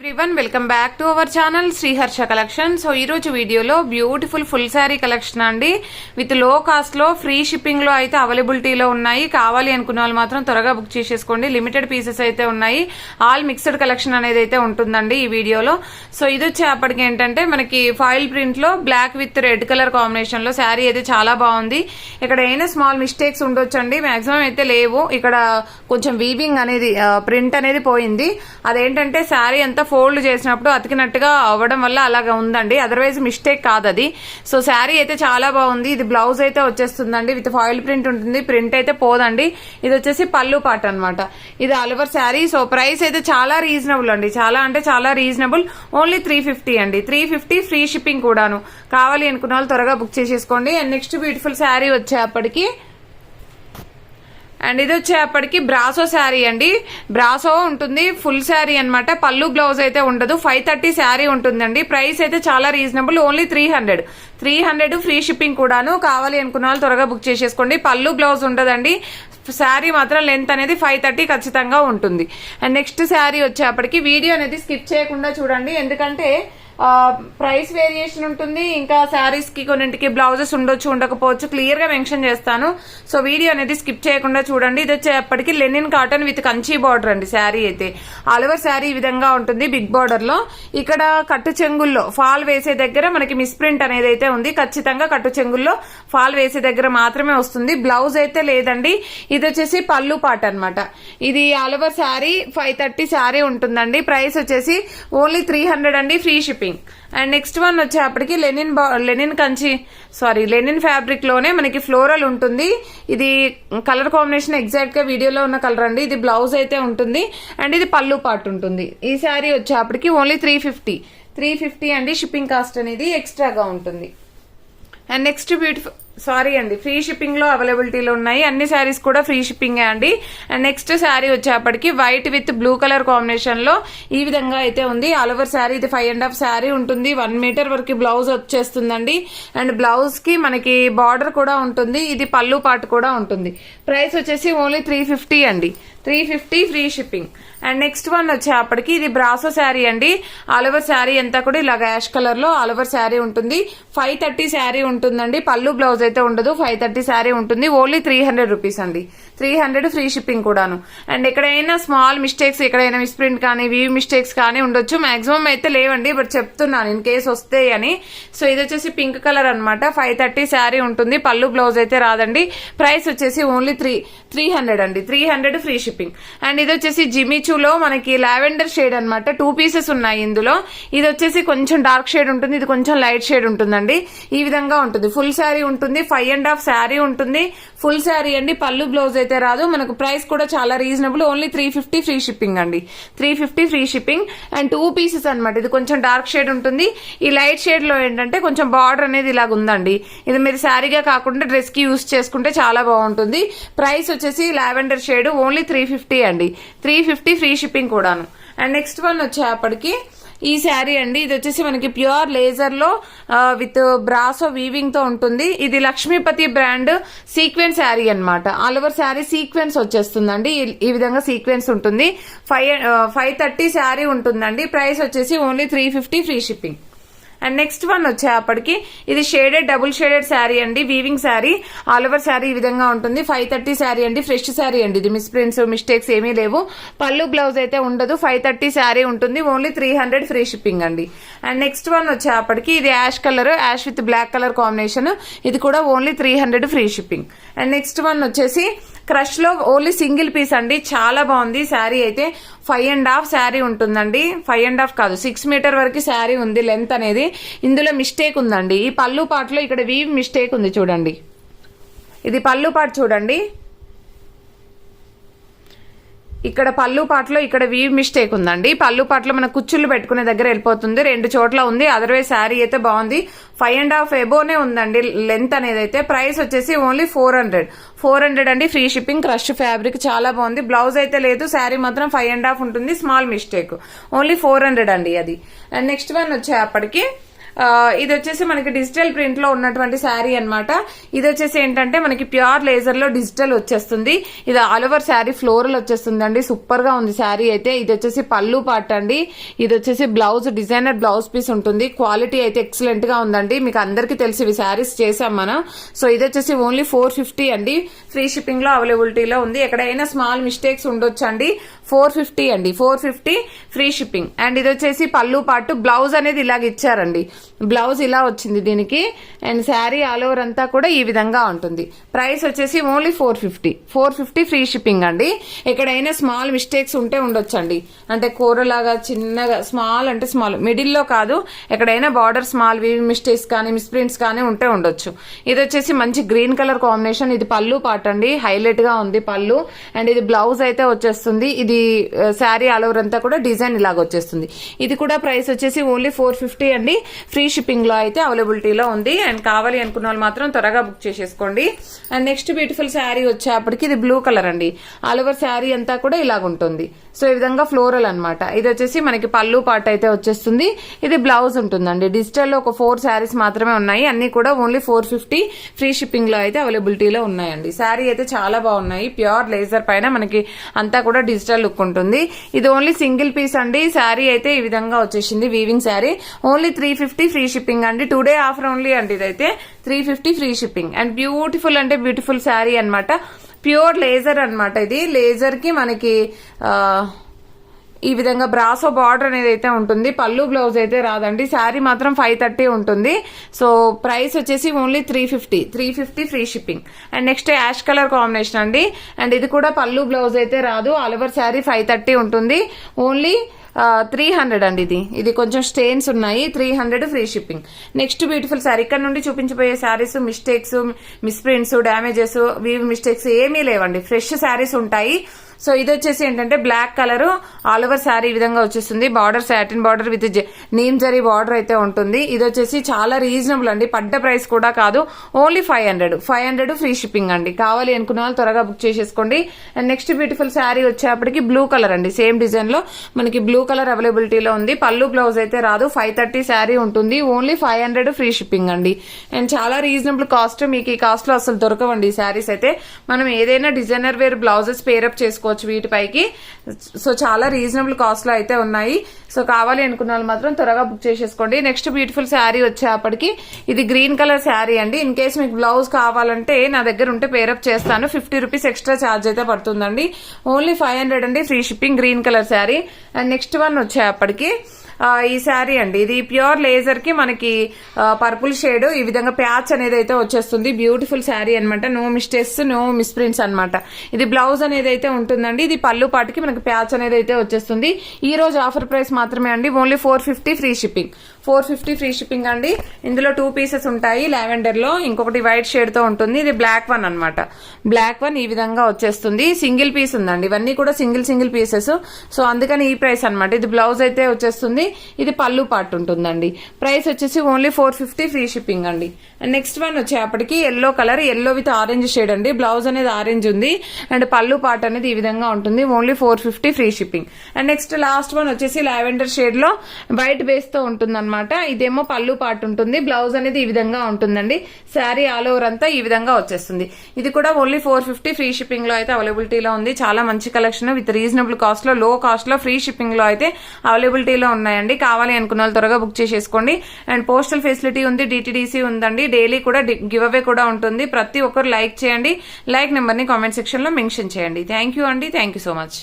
Everyone welcome back to our channel Sriharsha collection. So ఈ రోజు వీడియోలో బ్యూటిఫుల్ ఫుల్ శారీ కలెక్షన్ అండి. విత్ లో కాస్ట్ లో ఫ్రీ షిప్పింగ్ లో అయితే అవైలబిలిటీలో ఉన్నాయి. కావాలి అనుకున్న వాళ్ళు మాత్రం త్వరగా బుక్ చేసేసుకోండి. లిమిటెడ్ పీసెస్ అయితే ఉన్నాయి. ఆల్ మిక్స్డ్ కలెక్షన్ అనేది అయితే ఉంటుందండి ఈ వీడియోలో. సో ఇది వచ్చేప్పటికి ఏంటంటే మనకి ఫాయిల్ ప్రింట్ లో black with red colour combination లో శారీ అయితే చాలా బాగుంది. ఇక్కడ ఏమైనా స్మాల్ మిస్టేక్స్ ఉండొచ్చండి, మాక్సిమం అయితే లేవు. ఇక్కడ కొంచెం వీవింగ్ అనేది ప్రింట్ అనేది పోయింది. అదేంటంటే శారీ అంతా ఫోల్డ్ చేసినప్పుడు అతికినట్టుగా అవ్వడం వల్ల అలాగా ఉందండి, అదర్వైజ్ మిస్టేక్ కాదు అది. సో శారీ అయితే చాలా బాగుంది. ఇది బ్లౌజ్ అయితే వచ్చేస్తుందండి, విత్ ఫాయిల్ ప్రింట్ ఉంటుంది, ప్రింట్ అయితే పోదండి. ఇది వచ్చేసి పళ్ళు పాట అనమాట. ఇది all over sari. So price అయితే చాలా రీజనబుల్ అండి, చాలా అంటే చాలా రీజనబుల్. ఓన్లీ 350 అండి, 350 ఫ్రీ షిప్పింగ్ కూడాను. కావాలి అనుకున్న వాళ్ళు త్వరగా బుక్ చేసేసుకోండి. అండ్ నెక్స్ట్ బ్యూటిఫుల్ శారీ వచ్చేప్పటికి అండ్ ఇది వచ్చేప్పటికి బ్రాసో శారీ అండి. బ్రాసో ఉంటుంది, ఫుల్ శారీ అనమాట. పళ్ళు బ్లౌజ్ అయితే ఉండదు. 530 శారీ ఉంటుందండి. ప్రైస్ అయితే చాలా రీజనబుల్, ఓన్లీ 300 ఫ్రీ షిప్పింగ్ కూడాను. కావాలి అనుకున్న వాళ్ళు త్వరగా బుక్ చేసేసుకోండి. పళ్ళు బ్లౌజ్ ఉండదండి. శారీ మాత్రం లెంత్ అనేది 530 ఖచ్చితంగా ఉంటుంది. అండ్ నెక్స్ట్ శారీ వచ్చేప్పటికి వీడియో అనేది స్కిప్ చేయకుండా చూడండి, ఎందుకంటే ప్రైస్ వేరియేషన్ ఉంటుంది. ఇంకా శారీస్ కి కొన్నింటికి బ్లౌజెస్ ఉండొచ్చు, ఉండకపోవచ్చు, క్లియర్ గా మెన్షన్ చేస్తాను. సో వీడియో అనేది స్కిప్ చేయకుండా చూడండి. ఇది వచ్చేప్పటికి linen cotton with Kanchi border అండి. శారీ అయితే ఆల్ ఓవర్ శారీ ఈ విధంగా ఉంటుంది, బిగ్ బార్డర్ లో. ఇక్కడ కట్టు చెంగుల్లో ఫాల్ వేసే దగ్గర మనకి మిస్ ప్రింట్ అనేది అయితే ఉంది. ఖచ్చితంగా కట్టు చెంగుల్లో ఫాల్ వేసే దగ్గర మాత్రమే వస్తుంది, బ్లౌజ్ అయితే లేదండి. ఇది వచ్చేసి పళ్ళు పాట అనమాట. ఇది ఆల్ ఓవర్ శారీ 530 శారీ ఉంటుందండి. ప్రైస్ వచ్చేసి ఓన్లీ 300 అండి, free shipping. And next one వచ్చేప్పటికి లెనిన్ ఫ్యాబ్రిక్ లోనే మనకి ఫ్లోరల్ ఉంటుంది. ఇది కలర్ కాంబినేషన్ ఎగ్జాక్ట్ గా వీడియోలో ఉన్న కలర్ అండి. ఇది బ్లౌజ్ అయితే ఉంటుంది అండ్ ఇది పళ్ళు పార్ట్ ఉంటుంది. ఈ శారీ వచ్చేప్పటికి ఓన్లీ 350 అండి. షిప్పింగ్ కాస్ట్ అనేది ఎక్స్ట్రాగా ఉంటుంది. అండ్ నెక్స్ట్ ఫ్రీ షిప్పింగ్ లో అవైలబిలిటీలో ఉన్నాయి. అన్ని శారీస్ కూడా ఫ్రీ షిప్పింగ్ అండి. అండ్ నెక్స్ట్ శారీ వచ్చేప్పటికి white with blue colour combination లో ఈ విధంగా అయితే ఉంది. ఆల్ ఓవర్ శారీ ఇది 5.5 శారీ ఉంటుంది. 1 మీటర్ వరకు బ్లౌజ్ వచ్చేస్తుందండి. అండ్ బ్లౌజ్ కి మనకి బార్డర్ కూడా ఉంటుంది. ఇది పళ్ళు పార్ట్ కూడా ఉంటుంది. ప్రైస్ వచ్చేసి ఓన్లీ 350 అండి, 350 free shipping. And next one వచ్చేప్పటికి ఇది బ్రాసో శారీ అండి. ఆల్ ఓవర్ శారీ అంతా కూడా ఇలాగ యాష్ కలర్ లో ఆల్ ఓవర్ శారీ ఉంటుంది. 530 శారీ ఉంటుందండి. పళ్ళు బ్లౌజ్ అయితే ఉండదు, 530 శారీ ఉంటుంది. ఓన్లీ 300 రూపీస్ అండి, 300 ఫ్రీ షిప్పింగ్ కూడాను. అండ్ ఎక్కడైనా స్మాల్ మిస్టేక్స్, ఎక్కడైనా మిస్ప్రింట్ కానీ వీవ్ మిస్టేక్స్ కానీ ఉండొచ్చు, మాక్సిమం అయితే లేవండి, బట్ చెప్తున్నాను ఇన్ కేసు వస్తాయి అని. సో ఇది వచ్చేసి పింక్ కలర్ అనమాట. 530 శారీ ఉంటుంది. పళ్ళు బ్లౌజ్ అయితే రాదండి. ప్రైస్ వచ్చేసి ఓన్లీ 300 అండి, 300 ఫ్రీ షిప్పింగ్. అండ్ ఇది వచ్చేసి జిమిచూలో మనకి లావెండర్ షేడ్ అనమాట. 2 పీసెస్ ఉన్నాయి ఇందులో. ఇది వచ్చేసి కొంచెం డార్క్ షేడ్ ఉంటుంది, ఇది కొంచెం లైట్ షేడ్ ఉంటుందండి. ఈ విధంగా ఉంటుంది. ఫుల్ శారీ ఉంటుంది, 5.5 శారీ ఉంటుంది. ఫుల్ శారీ అండి. పళ్ళు బ్లౌజ్ అయితే రాదు. మనకు ప్రైస్ కూడా చాలా రీజనబుల్, ఓన్లీ 350 ఫ్రీ షిప్పింగ్ అండి, 350 ఫ్రీ షిప్పింగ్. అండ్ 2 పీసెస్ అనమాట. ఇది కొంచెం డార్క్ షేడ్ ఉంటుంది. ఈ లైట్ షేడ్ లో ఏంటంటే కొంచెం బార్డర్ అనేది ఇలాగ ఉందండి. ఇది మీరు శారీగా కాకుండా డ్రెస్ కి యూజ్ చేసుకుంటే చాలా బాగుంటుంది. ప్రైస్ వచ్చేసి లావెండర్ షేడ్, ఓన్లీ 350 అండి, 350 ఫ్రీ షిప్పింగ్ కూడాను. అండ్ నెక్స్ట్ వన్ వచ్చేప్పటికి ఈ శారీ అండి. ఇది వచ్చేసి మనకి ప్యూర్ లేజర్ లో విత్ బ్రాసో వీవింగ్ తో ఉంటుంది. ఇది లక్ష్మీపతి బ్రాండ్ సీక్వెన్స్ శారీ అనమాట. ఆల్ ఓవర్ శారీ సీక్వెన్స్ వచ్చేస్తుందండి. ఈ విధంగా సీక్వెన్స్ ఉంటుంది. 530 శారీ ఉంటుందండి. ప్రైస్ వచ్చేసి only 350 free shipping. And next one వచ్చేప్పటికి ఇది డబుల్ షేడెడ్ శారీ అండి, weaving sari. All over sari ఈ విధంగా ఉంటుంది. 530 శారీ అండి, ఫ్రెష్ శారీ అండి. ఇది మిస్ప్రింట్స్ మిస్టేక్స్ ఏమీ లేవు. పళ్ళు బ్లౌజ్ అయితే ఉండదు. 530 శారీ ఉంటుంది. ఓన్లీ 300 ఫ్రీ షిప్పింగ్ అండి. అండ్ నెక్స్ట్ వన్ వచ్చేప్పటికి ఇది ash with black colour combination. ఇది కూడా only 300 free shipping. And next one వచ్చేసి క్రష్ లో ఓన్లీ సింగిల్ పీస్ అండి. చాలా బాగుంది శారీ అయితే. 5.5 శారీ ఉంటుందండి. 5.5 కాదు, 6 మీటర్ వరకు శారీ ఉంది లెంత్ అనేది. ఇందులో మిస్టేక్ ఉందండి. ఈ పళ్ళు పాటలో ఇక్కడ వీవ్ మిస్టేక్ ఉంది చూడండి. ఇది పళ్ళు పాట చూడండి. ఇక్కడ పళ్ళు పాటలో ఇక్కడ వీవ్ మిస్టేక్ ఉందండి. పళ్ళు పాటలో మన కుచ్చుళ్ళు పెట్టుకునే దగ్గర వెళ్ళిపోతుంది, 2 చోట్ల ఉంది. అదర్వైజ్ శారీ అయితే బాగుంది. 5.5 ఎబోనే ఉందండి లెంత్ అనేది అయితే. ప్రైస్ వచ్చేసి ఓన్లీ 400 అండి, ఫ్రీ షిప్పింగ్. క్రష్ ఫ్యాబ్రిక్ చాలా బాగుంది. బ్లౌజ్ అయితే లేదు, శారీ మాత్రం 5.5 ఉంటుంది. స్మాల్ మిస్టేక్, ఓన్లీ 400 అండి అది. అండ్ నెక్స్ట్ వన్ వచ్చేప్పటికి ఇది వచ్చేసి మనకి డిజిటల్ ప్రింట్ లో ఉన్నటువంటి శారీ అన్నమాట. ఇది వచ్చేసి ఏంటంటే మనకి ప్యూర్ లేజర్ లో డిజిటల్ వచ్చేస్తుంది. ఇది ఆల్ ఓవర్ శారీ ఫ్లోరల్ వచ్చేస్తుంది అండి. సూపర్ గా ఉంది శారీ అయితే. ఇది వచ్చేసి పళ్ళు పార్ట్ అండి. ఇది వచ్చేసి బ్లౌజ్, డిజైనర్ బ్లౌజ్ పీస్ ఉంటుంది. క్వాలిటీ అయితే ఎక్సలెంట్ గా ఉందండి. మీకు అందరికీ తెలిసి ఇవి శారీస్ చేసాం మనం. సో ఇది వచ్చేసి ఓన్లీ 450 అండి. ఫ్రీ షిప్పింగ్ లో అవైలబిలిటీలో ఉంది. ఎక్కడైనా స్మాల్ మిస్టేక్స్ ఉండొచ్చు అండి. 450 అండి, 450 ఫ్రీ షిప్పింగ్. అండ్ ఇది వచ్చేసి పళ్ళు పార్ట్. బ్లౌజ్ అనేది ఇలాగ ఇచ్చారండి. బ్లౌజ్ ఇలా వచ్చింది దీనికి. అండ్ శారీ ఆల్ ఓవర్ అంతా కూడా ఈ విధంగా ఉంటుంది. ప్రైస్ వచ్చేసి ఓన్లీ 450 ఫ్రీ షిప్పింగ్ అండి. ఎక్కడైనా స్మాల్ మిస్టేక్స్ ఉంటే ఉండొచ్చండి. అంటే కూరలాగా చిన్నగా స్మాల్ అంటే స్మాల్, మిడిల్ లో కాదు, ఎక్కడైనా బార్డర్ స్మాల్ మిస్టేక్స్ కానీ మిస్ప్రింట్స్ కానీ ఉంటే ఉండొచ్చు. ఇది వచ్చేసి మంచి గ్రీన్ కలర్ కాంబినేషన్. ఇది పళ్ళు పార్ట్ అండి. హైలైట్ గా ఉంది పళ్ళు. అండ్ ఇది బ్లౌజ్ అయితే వచ్చేస్తుంది. ఇది శారీ ఆల్ ఓవర్ అంతా కూడా డిజైన్ ఇలాగ వచ్చేస్తుంది. ఇది కూడా ప్రైస్ వచ్చేసి ఓన్లీ 450 అండి. ఫ్రీ షిప్పింగ్ లో అయితే అవైలబిలిటీలో ఉంది. అండ్ కావాలి అనుకున్న వాళ్ళు మాత్రం త్వరగా బుక్ చేసేసుకోండి. అండ్ నెక్స్ట్ బ్యూటిఫుల్ శారీ వచ్చేప్పటికి ఇది బ్లూ కలర్ అండి. ఆల్ ఓవర్ శారీ అంతా కూడా ఇలాగ ఉంటుంది. సో ఈ విధంగా ఫ్లోరల్ అన్నమాట. ఇది వచ్చేసి మనకి పళ్ళు పార్ట్ అయితే వచ్చేస్తుంది. ఇది బ్లౌజ్ ఉంటుందండి. డిజిటల్ లో ఒక 4 శారీస్ మాత్రమే ఉన్నాయి. అన్ని కూడా ఓన్లీ 450 ఫ్రీ షిప్పింగ్ లో అయితే అవైలబిలిటీలో ఉన్నాయండి. శారీ అయితే చాలా బాగున్నాయి. ప్యూర్ లేజర్ పైన మనకి అంతా కూడా డిజిటల్ లుక్ ఉంటుంది. ఇది ఓన్లీ సింగిల్ పీస్ అండి. శారీ అయితే ఈ విధంగా వచ్చేసింది. Weaving sari only 350 free shipping అండి. టుడే ఆఫర్ ఓన్లీ అండి. ఇదైతే 350 ఫ్రీ షిప్పింగ్. అండ్ బ్యూటిఫుల్ అంటే బ్యూటిఫుల్ శారీ అన్నమాట. ప్యూర్ లేజర్ అన్నమాట. ఇది లేజర్ కి మనకి ఈ విధంగా బ్రాసో బార్డర్ అనేది అయితే ఉంటుంది. పళ్ళు బ్లౌజ్ అయితే రాదండి. శారీ మాత్రం 530 ఉంటుంది. సో ప్రైస్ వచ్చేసి only 350 free shipping. And next ash colour combination అండి. అండ్ ఇది కూడా పళ్ళు బ్లౌజ్ అయితే రాదు. ఆల్ ఓవర్ శారీ 530 ఉంటుంది. ఓన్లీ 300 అండి. ఇది కొంచెం స్టెయిన్స్ ఉన్నాయి. 300 free shipping. Next beautiful sari. ఇక్కడ నుండి చూపించబోయే saris mistakes, misprints, damages, weave mistakes ఏమీ లేవండి. ఫ్రెష్ శారీస్ ఉంటాయి. సో ఇది వచ్చేసి ఏంటంటే black colour all over sari ఈ విధంగా వచ్చేస్తుంది. Border satin border with neem zari border అయితే ఉంటుంది. ఇది వచ్చేసి చాలా రీజనబుల్ అండి. పడ్డ ప్రైస్ కూడా కాదు. ఓన్లీ 500 ఫ్రీ షిప్పింగ్ అండి. కావాలి అనుకున్న వాళ్ళు త్వరగా బుక్ చేసేసుకోండి. అండ్ నెక్స్ట్ బ్యూటిఫుల్ శారీ వచ్చేప్పటికి బ్లూ కలర్ అండి. సేమ్ డిజైన్ లో మనకి బ్లూ కలర్ అవైలబిలిటీలో ఉంది. పళ్ళు బ్లౌజ్ అయితే రాదు. 530 శారీ ఉంటుంది. ఓన్లీ 500 ఫ్రీ షిప్పింగ్ అండి. అండ్ చాలా రీజనబుల్ కాస్ట్. మీకు ఈ కాస్ట్ లో అసలు దొరకవండి ఈ శారీస్ అయితే. మనం ఏదైనా డిజైనర్ వేర్ బ్లౌజెస్ పేరప్ చేసుకోవచ్చు వీటిపైకి. సో చాలా రీజనబుల్ కాస్ట్ లో అయితే ఉన్నాయి. సో కావాలి అనుకున్న వాళ్ళు మాత్రం త్వరగా బుక్ చేసేసుకోండి. నెక్స్ట్ బ్యూటిఫుల్ శారీ వచ్చేప్పటికి ఇది గ్రీన్ కలర్ శారీ అండి. ఇన్ కేస్ మీకు బ్లౌజ్ కావాలంటే నా దగ్గర ఉంటే పేరప్ చేస్తాను. 50 రూపీస్ ఎక్స్ట్రా ఛార్జ్ అయితే పడుతుందండి. ఓన్లీ 500 అండి free shipping. Green colour sari. And next one వచ్చేప్పటికి ఈ శారీ అండి. ఇది ప్యూర్ లేజర్ కి మనకి పర్పుల్ షేడ్ ఈ విధంగా ప్యాచ్ అనేది అయితే వచ్చేస్తుంది. బ్యూటిఫుల్ శారీ అనమాట. నో మిస్టేక్స్, నో మిస్ప్రింట్స్ అనమాట. ఇది బ్లౌజ్ అనేది అయితే ఉంటుందండి. ఇది పళ్ళు పాటికి మనకి ప్యాచ్ అనేది అయితే వచ్చేస్తుంది. ఈ రోజు ఆఫర్ ప్రైస్ మాత్రమే అండి. Only 450 free shipping. 450 free shipping అండి. ఇందులో 2 పీసెస్ ఉంటాయి. లావెండర్ లో ఇంకొకటి వైట్ షేడ్ తో ఉంటుంది. ఇది బ్లాక్ వన్ అనమాట. బ్లాక్ వన్ ఈ విధంగా వచ్చేస్తుంది. సింగిల్ పీస్ ఉందండి. ఇవన్నీ కూడా సింగిల్ పీసెస్. సో అందుకని ఈ ప్రైస్ అనమాట. ఇది బ్లౌజ్ అయితే వచ్చేస్తుంది. ఇది పళ్ళు పార్ట్ ఉంటుందండి. ప్రైస్ వచ్చేసి ఓన్లీ 450 ఫ్రీ షిప్పింగ్ అండి. అండ్ నెక్స్ట్ వన్ వచ్చేప్పటికి yellow colour, yellow with orange shade అండి. బ్లౌజ్ అనేది ఆరెంజ్ ఉంది. అండ్ పళ్ళు పార్ట్ అనేది ఈ విధంగా ఉంటుంది. Only 450 free shipping. And next last one వచ్చేసి లావెండర్ షేడ్ లో వైట్ బేస్ తో ఉంటుంది అనమాట. ఇదేమో పళ్ళు పార్ట్ ఉంటుంది. బ్లౌజ్ అనేది ఈ విధంగా ఉంటుందండి. శారీ ఆల్ ఓవర్ అంతా ఈ విధంగా వచ్చేస్తుంది. ఇది కూడా ఓన్లీ 450 ఫ్రీ షిప్పింగ్ లో అయితే అవైలబిలిటీలో ఉంది. చాలా మంచి కలెక్షన్ విత్ రీజనబుల్ కాస్ట్ లో, లో కాస్ట్ లో ఫ్రీ షిప్పింగ్ లో అయితే అవైలబిలిటీలో ఉన్నాయండి. కావాలి అనుకున్న వాళ్ళు త్వరగా బుక్ చేసేసుకోండి. అండ్ పోస్టల్ ఫెసిలిటీ ఉంది, డిటిడిసి ఉందండి. డైలీ కూడా గివ్ అవే కూడా ఉంటుంది. ప్రతి ఒక్కరు లైక్ చేయండి. లైక్ నెంబర్ ని కామెంట్ సెక్షన్ లో మెన్షన్ చేయండి. థ్యాంక్ యూ అండి. Thank you so much.